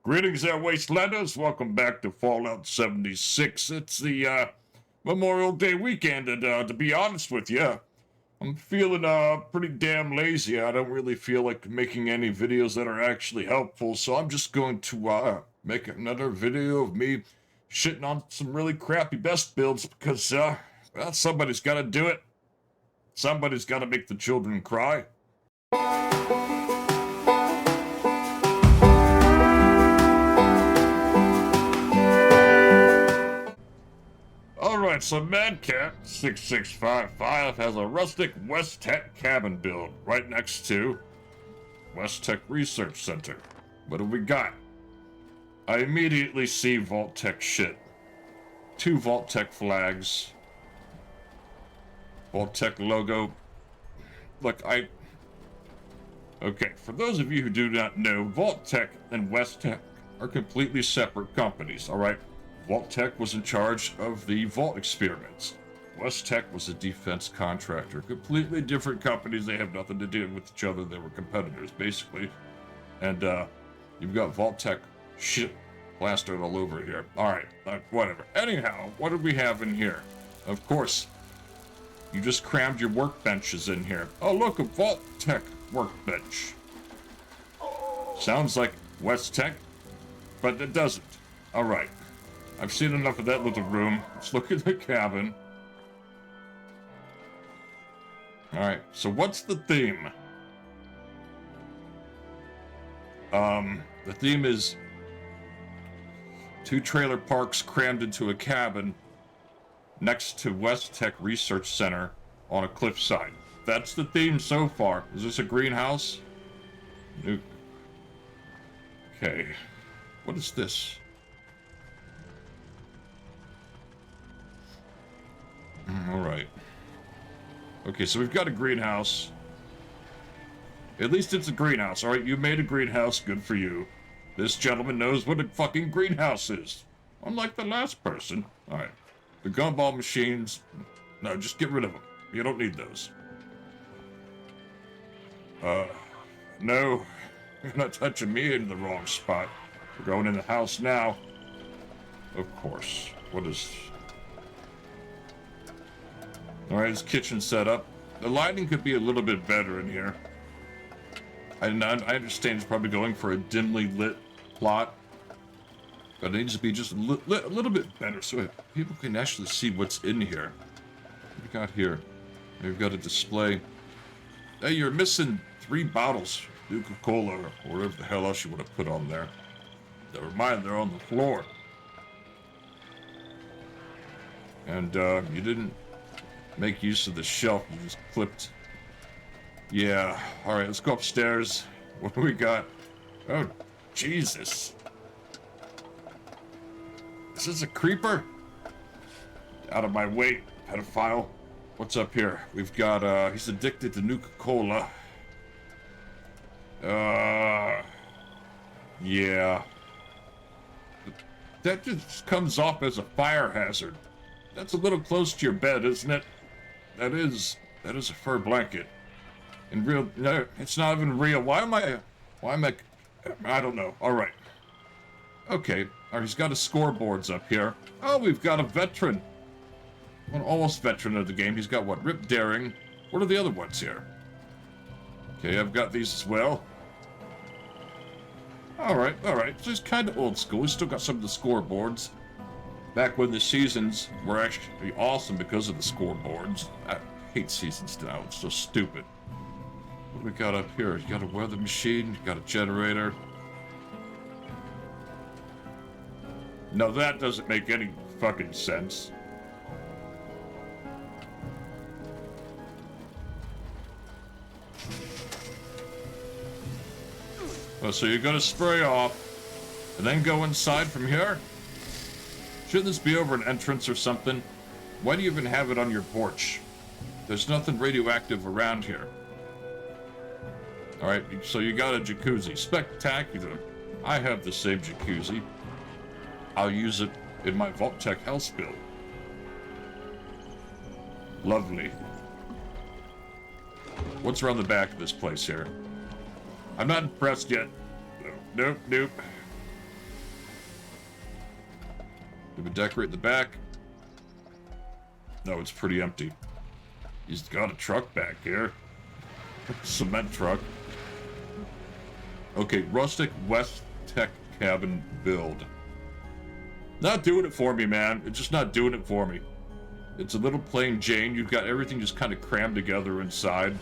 Greetings there, Wastelanders. Welcome back to Fallout 76. It's the Memorial Day weekend, and to be honest with you, I'm feeling pretty damn lazy. I don't really feel like making any videos that are actually helpful, so I'm just going to make another video of me shitting on some really crappy best builds because, well, somebody's got to do it. Somebody's got to make the children cry. Alright, so Madcat6655 has a rustic West-Tek cabin build right next to West-Tek Research Center. What do we got? I immediately see Vault-Tec shit. 2 Vault-Tec flags. Vault-Tec logo. Look, Okay, for those of you who do not know, Vault-Tec and West-Tek are completely separate companies, alright? Vault-Tec was in charge of the Vault experiments. West-Tek was a defense contractor. Completely different companies. They have nothing to do with each other. They were competitors, basically. And, you've got Vault-Tec shit plastered all over here. Alright, whatever. Anyhow, what do we have in here? Of course, you just crammed your workbenches in here. Oh, look, a Vault-Tec workbench. Sounds like West-Tek, but it doesn't. Alright. I've seen enough of that little room. Let's look at the cabin. Alright, so what's the theme? The theme is 2 trailer parks crammed into a cabin next to West-Tek Research Center on a cliffside. That's the theme so far. Is this a greenhouse? Okay. What is this? Alright. Okay, so we've got a greenhouse. At least it's a greenhouse, alright? You made a greenhouse, good for you. This gentleman knows what a fucking greenhouse is. Unlike the last person. Alright. The gumball machines... No, just get rid of them. You don't need those. No. You're not touching me in the wrong spot. We're going in the house now. Of course. What is... Alright, his kitchen set up. The lighting could be a little bit better in here. I understand he's probably going for a dimly lit plot. But it needs to be just a little bit better so people can actually see what's in here. What we got here? We've got a display. Hey, you're missing 3 bottles. Coca-Cola or whatever the hell else you want to put on there. Never mind, they're on the floor. And you didn't make use of the shelf, you just clipped. Yeah, alright, let's go upstairs. What do we got? Oh, Jesus. Is this a creeper? Out of my way, pedophile. What's up here? We've got, he's addicted to Nuka-Cola. Yeah. That just comes off as a fire hazard. That's a little close to your bed, isn't it? That is a fur blanket. In real, no, it's not even real. Why am I, I don't know. All right. Okay. All right, he's got his scoreboards up here. Oh, we've got a veteran. An almost veteran of the game. He's got what? Rip Daring. What are the other ones here? Okay, I've got these as well. All right. So he's kind of old school. He's still got some of the scoreboards. Back when the seasons were actually awesome because of the scoreboards. I hate seasons now. It's so stupid. What do we got up here? You got a weather machine. You got a generator. No, that doesn't make any fucking sense. Oh, so you're gonna spray off and then go inside from here? Shouldn't this be over an entrance or something? Why do you even have it on your porch? There's nothing radioactive around here. Alright, so you got a jacuzzi. Spectacular. I have the same jacuzzi. I'll use it in my Vault-Tec house build. Lovely. What's around the back of this place here? I'm not impressed yet. Nope. Did we decorate the back? No, it's pretty empty. He's got a truck back here. Cement truck. Okay, Rustic West-Tek cabin build. Not doing it for me, man. It's just not doing it for me. It's a little plain Jane. You've got everything just kind of crammed together inside.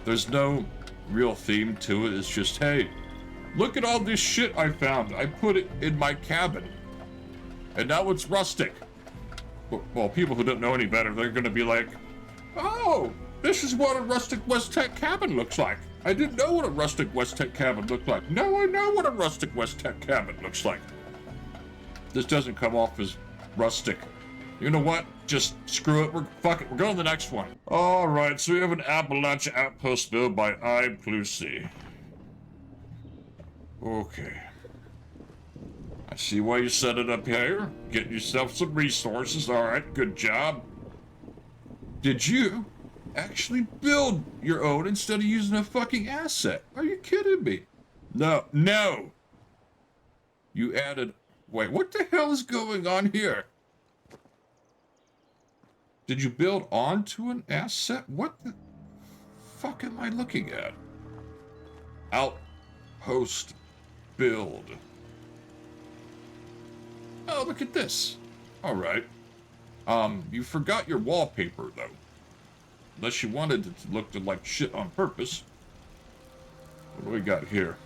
There's no real theme to it. It's just, hey, look at all this shit I found. I put it in my cabin. And now it's rustic. Well, people who don't know any better, they're going to be like, oh, this is what a rustic West-Tek cabin looks like. I didn't know what a rustic West-Tek cabin looked like. Now I know what a rustic West-Tek cabin looks like. This doesn't come off as rustic. You know what? Just screw it. Fuck it. We're going to the next one. All right, so we have an Appalachia Outpost built by Impakt. Okay. I see why you set it up here. Get yourself some resources. All right, good job. Did you actually build your own instead of using a fucking asset? Are you kidding me? No. You added... Wait, what the hell is going on here? Did you build onto an asset? What the fuck am I looking at? Outpost build. Oh, look at this. All right. You forgot your wallpaper, though. Unless you wanted it to look like shit on purpose. What do we got here?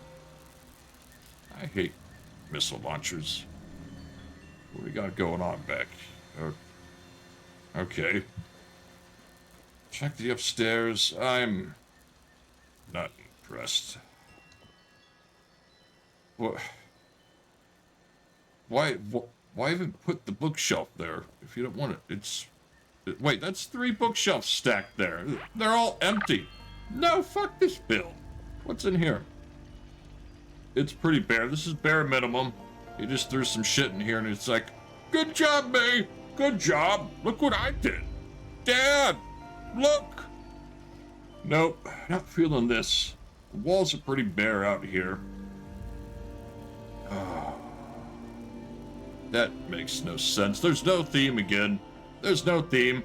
I hate missile launchers. What do we got going on back? Okay. Check the upstairs. I'm not impressed. What? Why even put the bookshelf there if you don't want it? Wait, that's 3 bookshelves stacked there. They're all empty. No, fuck this build. What's in here? It's pretty bare. This is bare minimum. He just threw some shit in here and it's like, good job, May. Good job. Look what I did. Dad, look. Nope, not feeling this. The walls are pretty bare out here. Oh, that makes no sense. There's no theme again. There's no theme.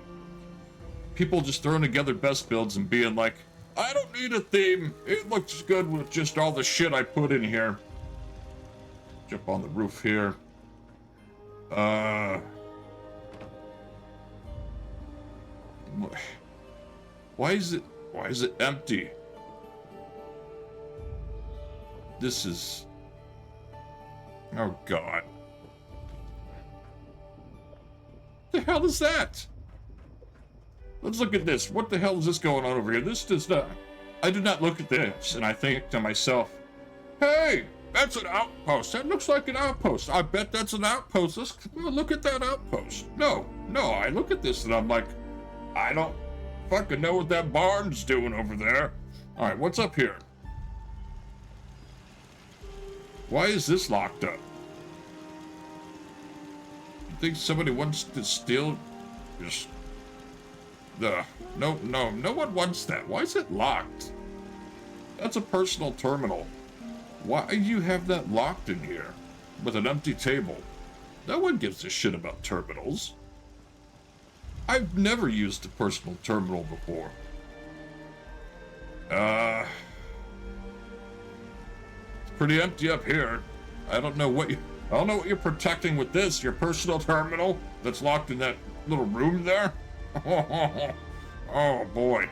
People just throwing together best builds and being like, I don't need a theme. It looks good with just all the shit I put in here. Jump on the roof here. Why is it empty? This is... Oh, God. What the hell is that? Let's look at this. What the hell is this going on over here? This does not... I do not look at this, and I think to myself, hey, that's an outpost. That looks like an outpost. I bet that's an outpost. Let's look at that outpost. No, I look at this and I'm like, I don't fucking know what that barn's doing over there. All right, what's up here? Why is this locked up? You think somebody wants to steal? Just... No one wants that. Why is it locked? That's a personal terminal. Why do you have that locked in here with an empty table? No one gives a shit about terminals. I've never used a personal terminal before. It's pretty empty up here. I don't know what you're protecting with this. Your personal terminal that's locked in that little room there. Oh boy.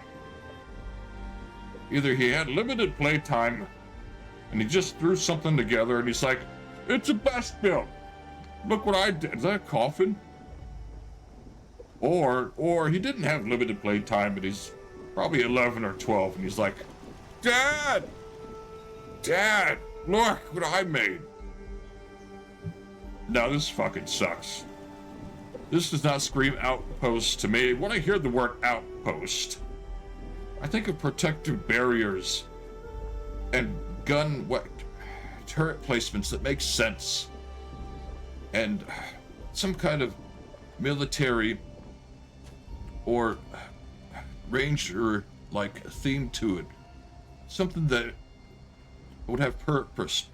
Either he had limited playtime and he just threw something together and he's like, it's a best build. Look what I did. Is that a coffin? Or he didn't have limited playtime, but he's probably 11 or 12 and he's like, Dad, look what I made. No, this fucking sucks. This does not scream outpost to me. When I hear the word outpost, I think of protective barriers and turret placements that make sense. And some kind of military or ranger-like theme to it. Something that would have purpose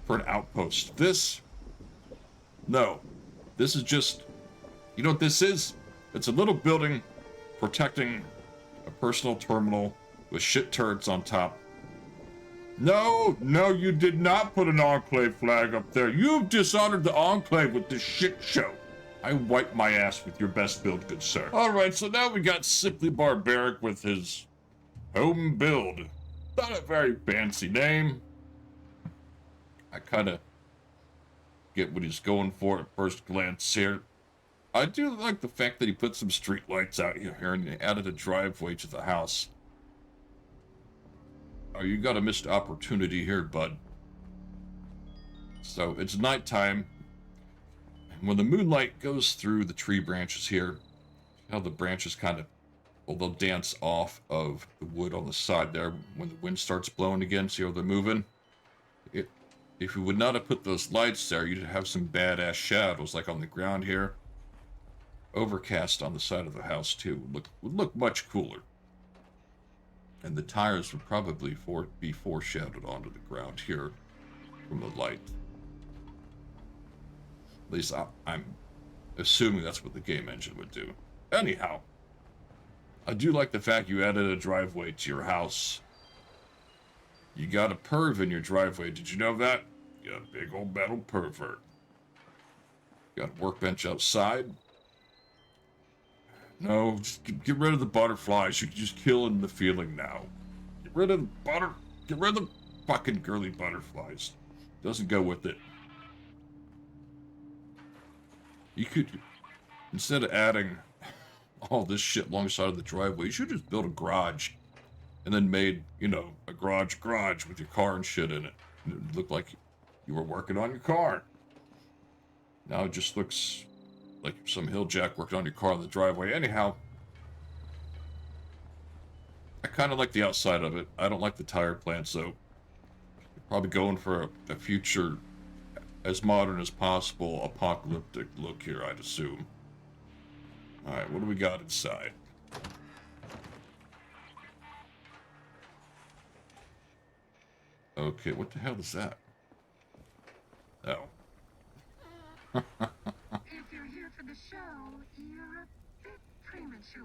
for an outpost. This, no. This is just, you know what this is? It's a little building protecting a personal terminal with shit turrets on top. No, you did not put an Enclave flag up there. You've dishonored the Enclave with this shit show. I wipe my ass with your best build, good sir. Alright, so now we got Simply Barbaric with his home build. Not a very fancy name. I kind of get what he's going for at first glance here. I do like the fact that he put some street lights out here and he added a driveway to the house. Oh, you got a missed opportunity here, bud. So it's nighttime. When the moonlight goes through the tree branches here, how the branches kind of, well, they'll dance off of the wood on the side there when the wind starts blowing again. See how they're moving? If you would not have put those lights there, you'd have some badass shadows like on the ground here. Overcast on the side of the house too would look much cooler. And the tires would probably be foreshadowed onto the ground here from the light. At least I'm assuming that's what the game engine would do. Anyhow, I do like the fact you added a driveway to your house. You got a perv in your driveway. Did you know that? You got a big old metal pervert. You got a workbench outside. No, just get rid of the butterflies. You're just killing the feeling now. Get rid of the fucking girly butterflies. Doesn't go with it. You could, instead of adding all this shit alongside of the driveway, you should just build a garage. And then made, you know, a garage with your car and shit in it. And it looked like you were working on your car. Now it just looks like some hilljack working on your car in the driveway. Anyhow, I kind of like the outside of it. I don't like the tire plants, though. You're probably going for a future as modern as possible apocalyptic look here, I'd assume. Alright, what do we got inside? Okay, what the hell is that? Oh. If you're here for the show, you're a bit premature.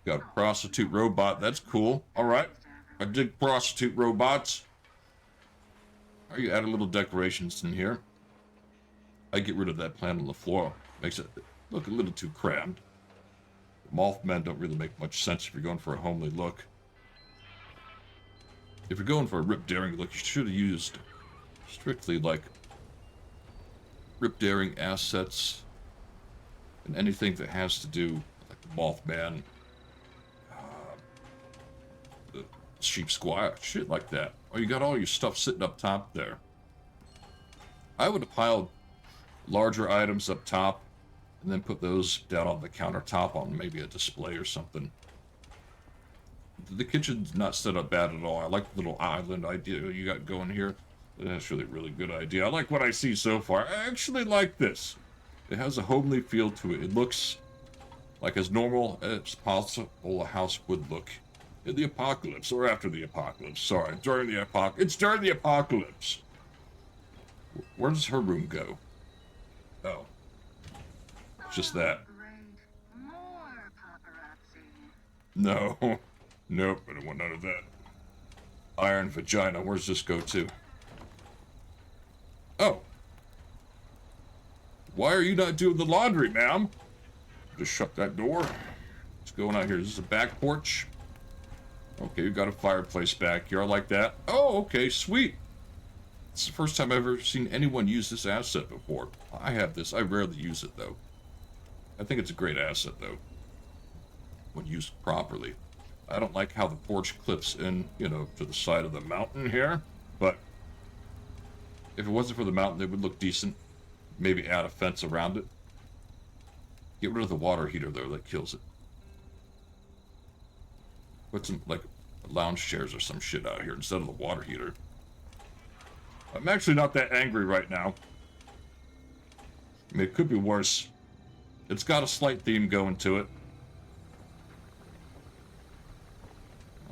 Got a prostitute robot. That's cool. Alright. I dig prostitute robots. Are you adding little decorations in here? I get rid of that plant on the floor. Makes it look a little too crammed. Mothmen don't really make much sense if you're going for a homely look. If you're going for a Rip Daring look, you should have used strictly, like, Rip Daring assets and anything that has to do, like the Mothman, the Sheep Squire, shit like that. Oh, you got all your stuff sitting up top there. I would have piled larger items up top and then put those down on the countertop on maybe a display or something. The kitchen's not set up bad at all. I like the little island idea you got going here. That's really, really good idea. I like what I see so far. I actually like this. It has a homely feel to it. It looks like as normal as possible a house would look in the apocalypse, or after the apocalypse. Sorry, during the apocalypse. It's during the apocalypse. Where does her room go? Oh. Just that. More paparazzi. No. Nope, I don't want none of that. Iron vagina, where's this go to? Oh. Why are you not doing the laundry, ma'am? Just shut that door. What's going on here? Is this a back porch? Okay, you got a fireplace back here. I like that. Oh, okay, sweet. It's the first time I've ever seen anyone use this asset before. I have this. I rarely use it, though. I think it's a great asset, though, when used properly. I don't like how the porch clips in, you know, to the side of the mountain here, but if it wasn't for the mountain, it would look decent. Maybe add a fence around it. Get rid of the water heater, though. That kills it. Put some, like, lounge chairs or some shit out here instead of the water heater. I'm actually not that angry right now. I mean, it could be worse. It's got a slight theme going to it.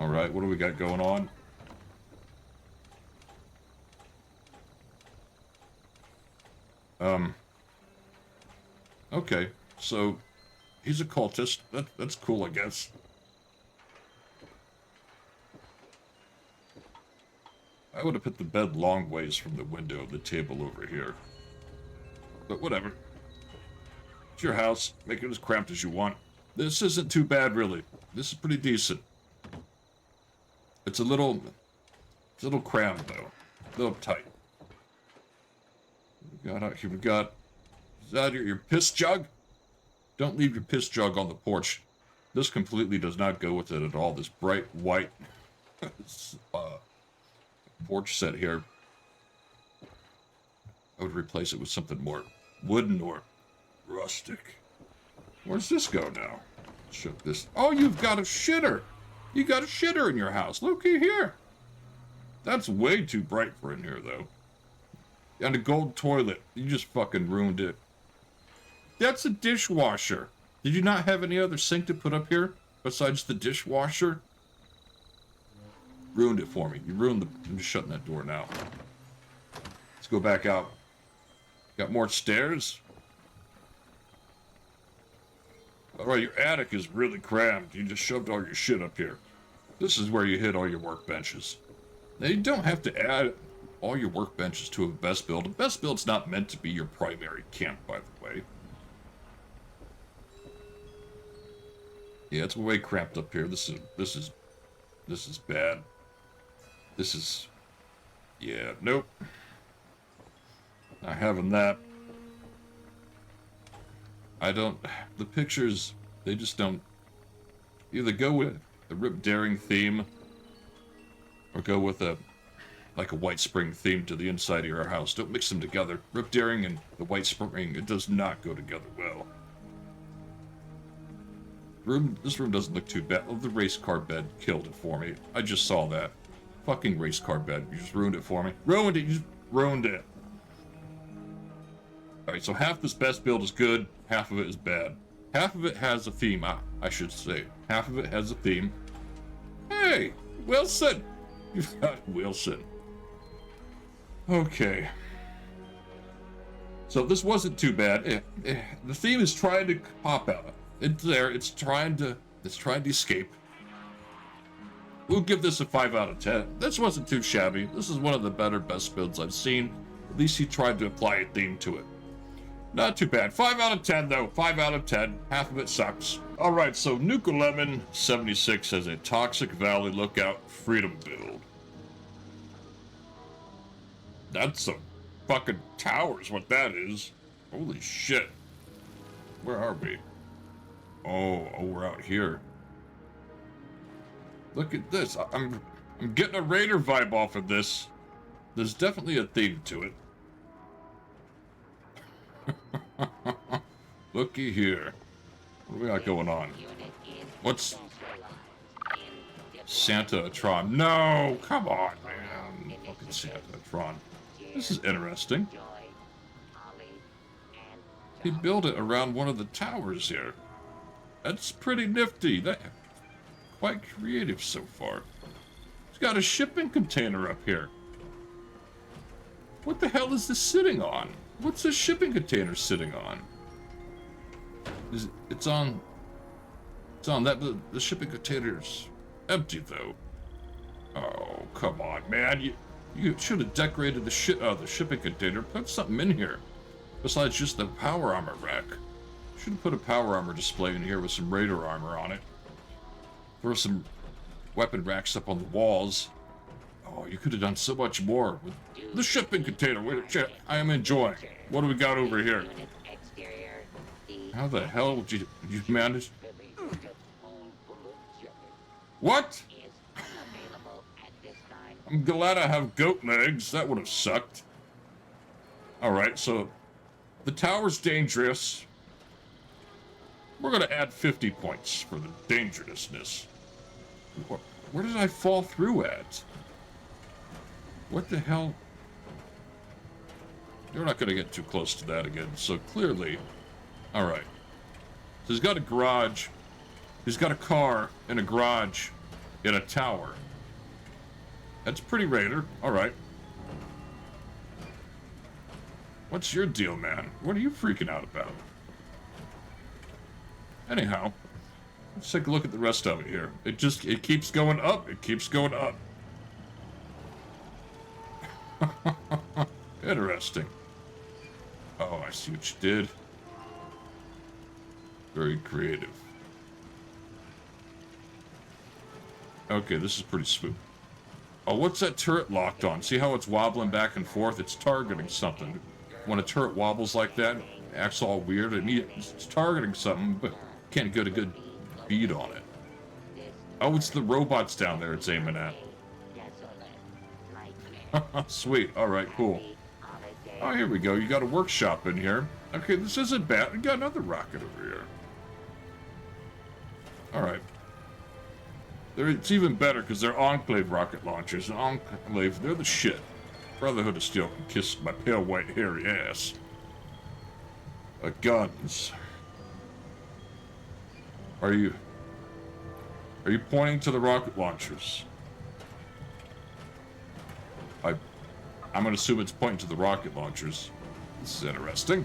Alright, what do we got going on? Okay, so he's a cultist. That's cool, I guess. I would have put the bed long ways from the window of the table over here. But whatever. It's your house. Make it as cramped as you want. This isn't too bad, really. This is pretty decent. It's a little crammed, though. A little tight. We got out here. We got... Is that your piss jug? Don't leave your piss jug on the porch. This completely does not go with it at all. This bright white porch set here. I would replace it with something more wooden or rustic. Where's this go now? Shut this. Oh, you've got a shitter. You got a shitter in your house. Looky here. That's way too bright for in here, though. And a gold toilet. You just fucking ruined it. That's a dishwasher. Did you not have any other sink to put up here besides the dishwasher? Ruined it for me. You ruined the... I'm just shutting that door now. Let's go back out. Got more stairs? Alright, your attic is really crammed. You just shoved all your shit up here. This is where you hid all your workbenches. Now, you don't have to add all your workbenches to a best build. A best build's not meant to be your primary camp, by the way. Yeah, it's way cramped up here. This is bad. This is... Yeah, nope. Not having that. I don't... The pictures, they just don't... Either go with a Rip Daring theme, or go with a White Spring theme to the inside of your house. Don't mix them together. Rip Daring and the White Spring, it does not go together well. This room doesn't look too bad. Oh, the race car bed killed it for me. I just saw that. Fucking race car bed. You just ruined it for me. Ruined it. You just ruined it. Alright, so half this best build is good, half of it is bad. Half of it has a theme, I should say. Half of it has a theme. Hey, Wilson! You've got Wilson. Okay. So this wasn't too bad. The theme is trying to pop out. It's there. It's trying to escape. We'll give this a 5 out of 10. This wasn't too shabby. This is one of the better best builds I've seen. At least he tried to apply a theme to it. Not too bad. 5 out of 10, though. 5 out of 10. Half of it sucks. All right, so Nuka-Lemon 76 has a Toxic Valley Lookout Freedom build. That's a fucking tower is what that is. Holy shit. Where are we? Oh, we're out here. Look at this. I'm getting a Raider vibe off of this. There's definitely a theme to it. Looky here. What do we got going on? What's... Santa-tron. No! Come on, man. Fucking Santa-tron. This is interesting. He built it around one of the towers here. That's pretty nifty. That's quite creative so far. He's got a shipping container up here. What the hell is this sitting on? What's this shipping container sitting on? It's on that. The shipping container's empty though. Oh, come on, man. You should have decorated the shipping container. Put something in here besides just the power armor rack. Should have put a power armor display in here with some Raider armor on it. Throw some weapon racks up on the walls. Oh, you could have done so much more with the shipping container, which I am enjoying. What do we got over here? How the hell would you manage? What? I'm glad I have goat legs. That would have sucked. Alright, so the tower's dangerous. We're going to add 50 points for the dangerousness. Where did I fall through at? What the hell? You're not going to get too close to that again, so clearly... Alright. So he's got a garage. He's got a car in a garage in a tower. That's pretty Raider. Alright. What's your deal, man? What are you freaking out about? Anyhow, let's take a look at the rest of it here. It keeps going up. It keeps going up. Interesting. Oh, I see what you did. Very creative. Okay, this is pretty smooth. Oh, what's that turret locked on? See how it's wobbling back and forth? It's targeting something. When a turret wobbles like that, it acts all weird. It's targeting something, but can't get a good bead on it. Oh, it's the robots down there it's aiming at. Sweet. Alright, cool. Oh, here we go. You got a workshop in here. Okay, this isn't bad. We got another rocket over here. Alright. It's even better because they're Enclave rocket launchers. Enclave, they're the shit. Brotherhood of Steel can kiss my pale white hairy ass. Guns. Are you pointing to the rocket launchers? I'm gonna assume it's pointing to the rocket launchers. This is interesting.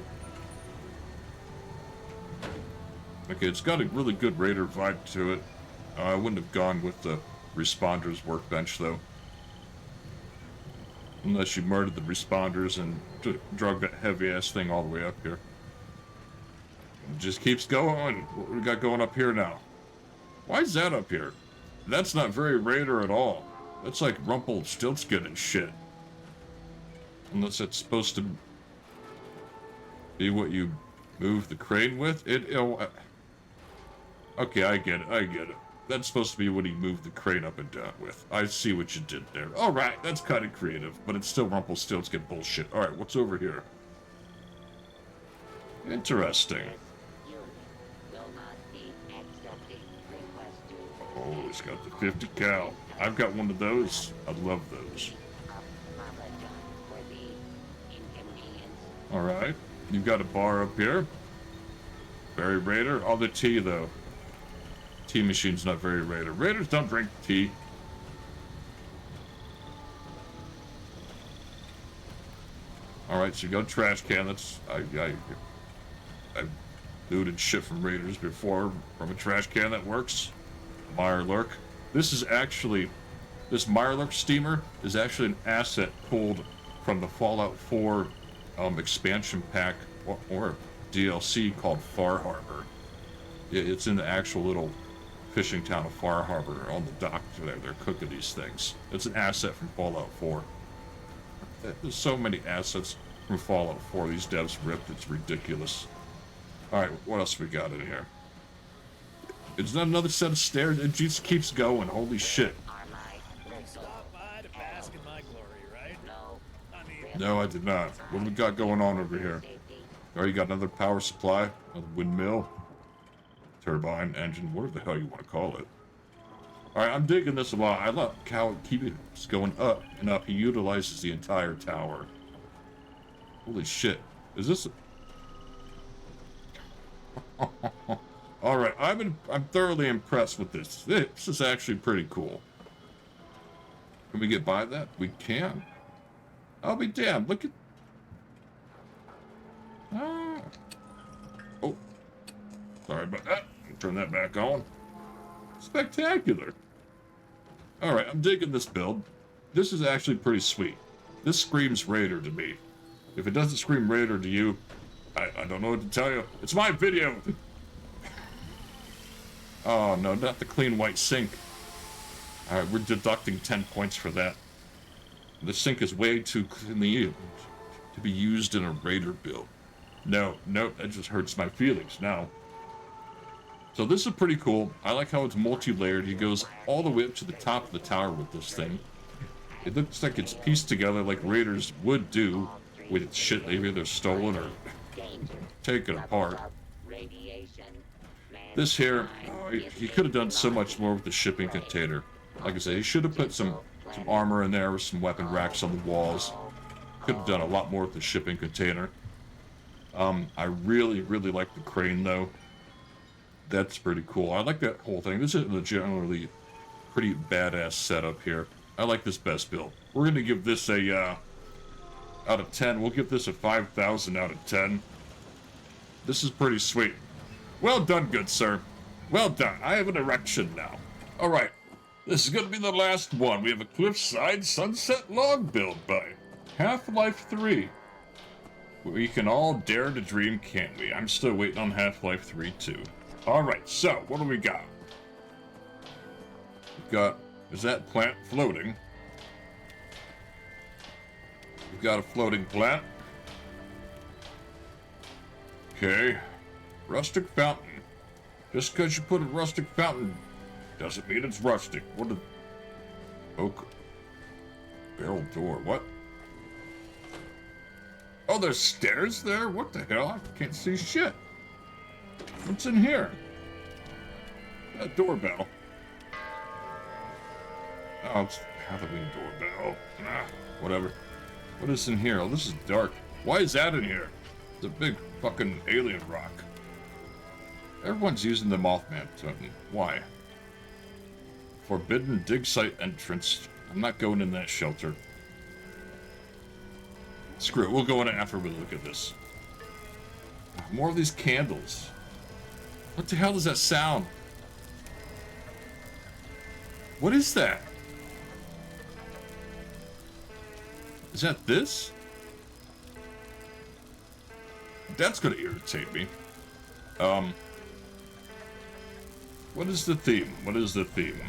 Okay, it's got a really good Raider vibe to it. I wouldn't have gone with the responders workbench though. Unless you murdered the responders and drug that heavy ass thing all the way up here. It just keeps going. What we got going up here now? Why is that up here? That's not very Raider at all. That's like Rumpelstiltskin and shit. Unless it's supposed to be what you move the crane with. Okay, I get it. That's supposed to be what he moved the crane up and down with. I see what you did there. Alright, that's kind of creative, but it's still Rumpelstiltskin bullshit. Alright, what's over here? Interesting. Oh, he's got the 50 cal. I've got one of those. I love those. Alright, you've got a bar up here. Very Raider. All the tea, though. Tea machine's not very Raider. Raiders don't drink tea. Alright, so you got a trash can. That's... I've looted shit from Raiders before from a trash can that works. Mirelurk. This Mirelurk steamer is actually an asset pulled from the Fallout 4 expansion pack or DLC called Far Harbor. It's in the actual little fishing town of Far Harbor on the dock there. They're cooking these things. It's an asset from Fallout 4. There's so many assets from Fallout 4 these devs ripped, it's ridiculous. Alright, what else we got in here? Is that another set of stairs? It just keeps going, holy shit. No, I did not. What do we got going on over here? Oh, you got another power supply, another windmill, turbine, engine, whatever the hell you want to call it. Alright, I'm digging this a lot. I love how it keeps going up and up. He utilizes the entire tower. Holy shit. Is this... Alright, I'm thoroughly impressed with this. This is actually pretty cool. Can we get by that? We can. I'll be damned. Look at... Oh. Sorry about that. Turn that back on. Spectacular. Alright, I'm digging this build. This is actually pretty sweet. This screams Raider to me. If it doesn't scream Raider to you, I don't know what to tell you. It's my video! Oh no, not the clean white sink. Alright, we're deducting 10 points for that. The sink is way too clean to be used in a Raider build. No, that just hurts my feelings now. So this is pretty cool. I like how it's multi-layered. He goes all the way up to the top of the tower with this thing. It looks like it's pieced together like Raiders would do with shit they've either stolen or taken apart. This here, he could have done so much more with the shipping container. Like I said, he should have put some armor in there with some weapon racks on the walls. Could have done a lot more with the shipping container. I really like the crane though. That's pretty cool. I like that whole thing. This is a generally pretty badass setup here. I like this best build. We're gonna give this a out of 10. We'll give this a 5,000 out of 10. This is pretty sweet. Well done, good sir. Well done. I have an erection now. All right. This is going to be the last one. We have a Cliffside Sunset Log build by Half-Life 3. We can all dare to dream, can't we? I'm still waiting on Half-Life 3 too. All right, so what do we got? We've got, is that plant floating? We've got a floating plant. Okay. Rustic fountain. Just because you put a rustic fountain doesn't mean it's rustic. What a oak barrel door. What? Oh, there's stairs there? What the hell? I can't see shit. What's in here? A doorbell. Oh, it's a Halloween doorbell. Ah, whatever. What is in here? Oh, this is dark. Why is that in here? It's a big fucking alien rock. Everyone's using the Mothman token. Why? Forbidden dig site entrance. I'm not going in that shelter. Screw it. We'll go in after we look at this. More of these candles. What the hell does that sound? What is that? Is that this? That's gonna irritate me. What is the theme? What is the theme?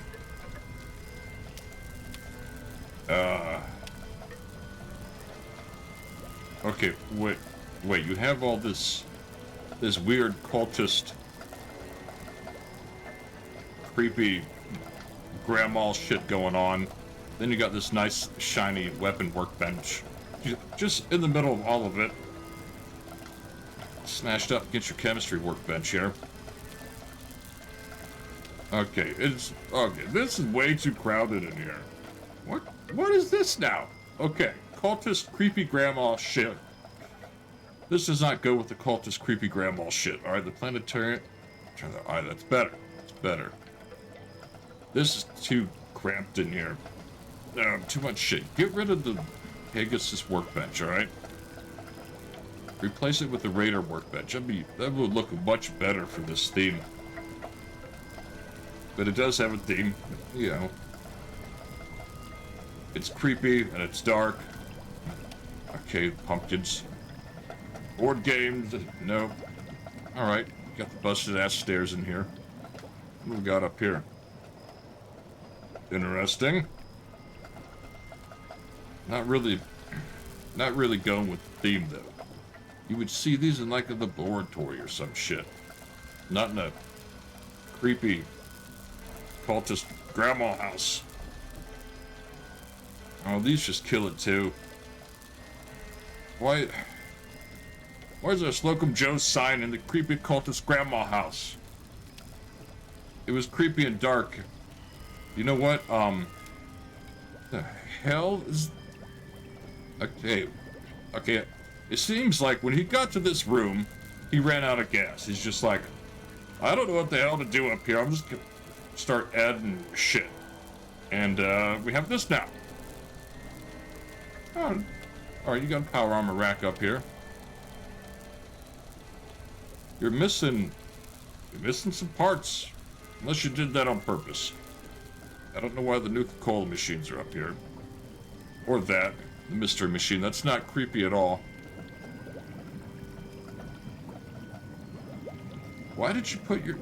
Okay, wait, you have all this weird cultist, creepy grandma shit going on. Then you got this nice, shiny weapon workbench. Just in the middle of all of it. Smashed up against your chemistry workbench here. Okay, this is way too crowded in here. What is this now? Okay, cultist creepy grandma shit. This does not go with the cultist creepy grandma shit. Alright, the planetarium. Alright, that's better. It's better. This is too cramped in here. Too much shit. Get rid of the Pegasus workbench, alright? Replace it with the Raider workbench. That would look much better for this theme. But it does have a theme, you know. It's creepy and it's dark. Okay, pumpkins. Board games, no. Alright, got the busted ass stairs in here. What do we got up here? Interesting. Not really going with the theme though. You would see these in like a laboratory or some shit. Not in a creepy cultist grandma house. Oh, these just kill it too. Why is there a Slocum Joe sign in the creepy cultist grandma house? It was creepy and dark. You know what? The hell is... Okay. It seems like when he got to this room, he ran out of gas. He's just like, I don't know what the hell to do up here. I'm just gonna start adding shit. And, we have this now. Oh, alright, you got a power armor rack up here. You're missing some parts. Unless you did that on purpose. I don't know why the Nuka-Cola machines are up here. Or that. The mystery machine. That's not creepy at all. Why did you put your...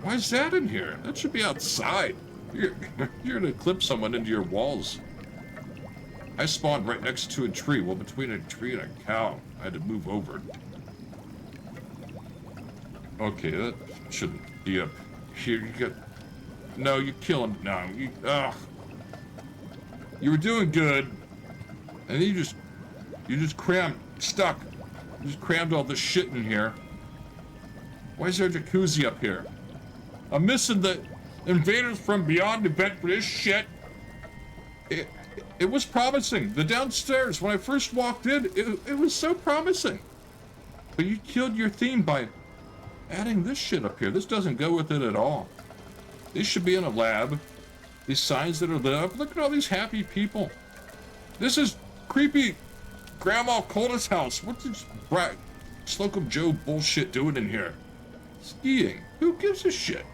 Why is that in here? That should be outside. You're gonna clip someone into your walls. I spawned right next to a tree. Well, between a tree and a cow. I had to move over. Okay, that shouldn't be up here. You got... No, you kill him. No, you... Ugh. You were doing good. And then you just stuck. You just crammed all this shit in here. Why is there a jacuzzi up here? I'm missing the Invaders from Beyond event for this shit. It was promising. The downstairs, when I first walked in, it was so promising. But you killed your theme by adding this shit up here. This doesn't go with it at all. These should be in a lab. These signs that are lit up. Look at all these happy people. This is creepy Grandma Cultist house. What did Slocum Joe bullshit doing in here? Skiing. Who gives a shit?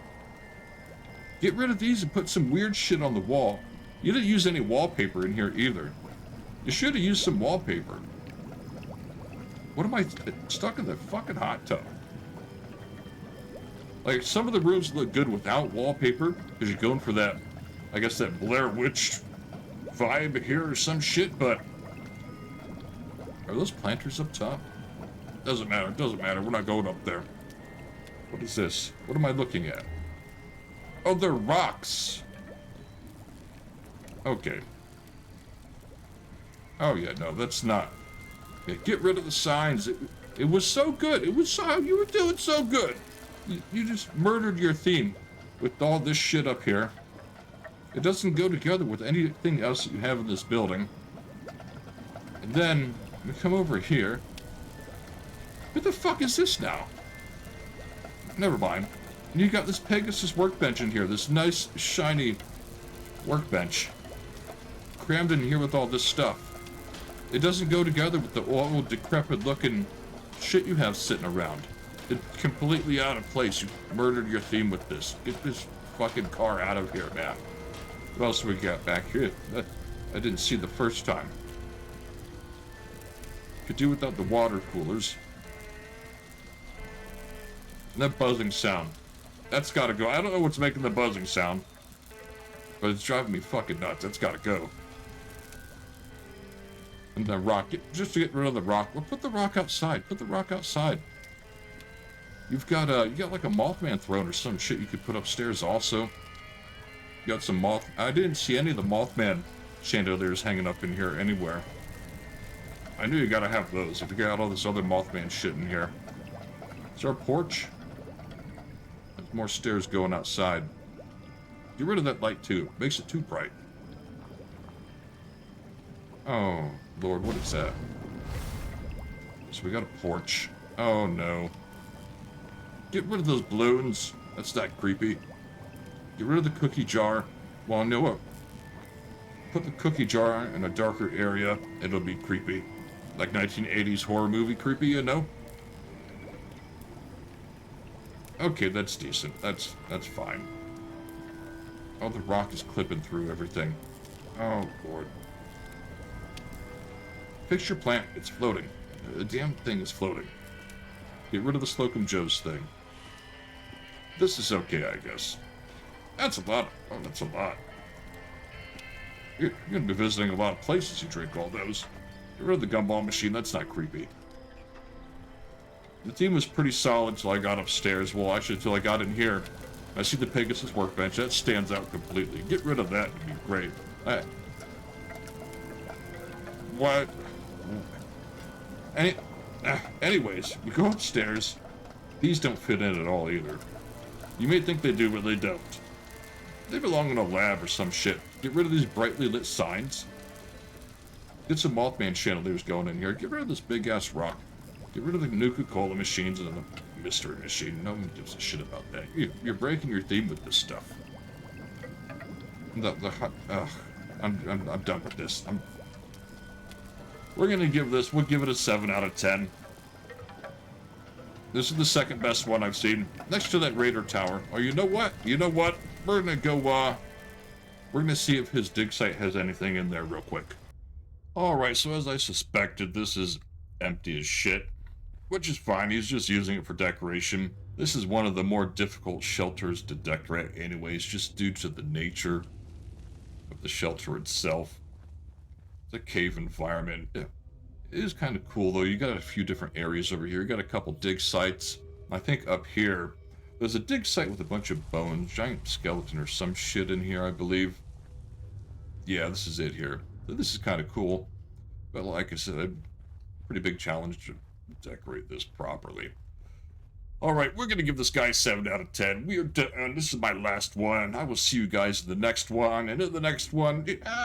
Get rid of these and put some weird shit on the wall. You didn't use any wallpaper in here either. You should have used some wallpaper. What am I stuck in the fucking hot tub? Like, some of the rooms look good without wallpaper, because you're going for that, I guess, that Blair Witch vibe here or some shit, but... Are those planters up top? Doesn't matter, doesn't matter. We're not going up there. What is this? What am I looking at? Oh, they're rocks. Okay. Oh, yeah, no, that's not... Yeah, get rid of the signs. It was so good. It was so... You were doing so good. You just murdered your theme with all this shit up here. It doesn't go together with anything else that you have in this building. And then, we come over here. What the fuck is this now? Never mind. And you got this Pegasus workbench in here. This nice, shiny workbench. Crammed in here with all this stuff. It doesn't go together with the old, decrepit-looking shit you have sitting around. It's completely out of place. You murdered your theme with this. Get this fucking car out of here, man. What else we got back here? That I didn't see the first time. Could do without the water coolers. And that buzzing sound. That's gotta go. I don't know what's making the buzzing sound. But it's driving me fucking nuts. That's gotta go. And the rock. Just to get rid of the rock. Well, put the rock outside. Put the rock outside. You got like a Mothman throne or some shit you could put upstairs also. You got some I didn't see any of the Mothman chandeliers hanging up in here anywhere. I knew you gotta have those if you got all this other Mothman shit in here. Is there a porch? There's more stairs going outside. Get rid of that light too. Makes it too bright. Oh, Lord, what is that? So we got a porch. Oh, no. Get rid of those balloons. That's not creepy. Get rid of the cookie jar. Well, you know what? Put the cookie jar in a darker area. It'll be creepy. Like 1980s horror movie creepy, you know? Okay, that's decent. That's fine. Oh, the rock is clipping through everything. Oh, Lord. Fix your plant. It's floating. The damn thing is floating. Get rid of the Slocum Joe's thing. This is okay, I guess. That's a lot. Oh, that's a lot. You're going to be visiting a lot of places you drink all those. Get rid of the gumball machine. That's not creepy. The theme was pretty solid until I got upstairs. Well, actually, until I got in here. I see the Pegasus workbench. That stands out completely. Get rid of that. It'd be great. What? Anyways, you go upstairs. These don't fit in at all either. You may think they do, but they don't. They belong in a lab or some shit. Get rid of these brightly lit signs. Get some Mothman chandeliers going in here. Get rid of this big-ass rock. Get rid of the Nuka-Cola machines and the mystery machine. No one gives a shit about that. You're breaking your theme with this stuff. I'm done with this. We're gonna give this, we'll give it a 7 out of 10. This is the second best one I've seen, next to that Raider Tower. Oh, you know what? We're gonna go, we're gonna see if his dig site has anything in there real quick. Alright, so as I suspected, this is empty as shit. Which is fine, he's just using it for decoration. This is one of the more difficult shelters to decorate anyways, just due to the nature of the shelter itself. It's a cave environment. It is kind of cool, though. You got a few different areas over here. You got a couple dig sites. I think up here, there's a dig site with a bunch of bones. Giant skeleton or some shit in here, I believe. Yeah, this is it here. This is kind of cool. But like I said, a pretty big challenge to decorate this properly. Alright, we're going to give this guy 7 out of 10. We are done. This is my last one. I will see you guys in the next one. And in the next one,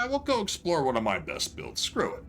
we'll go explore one of my best builds. Screw it.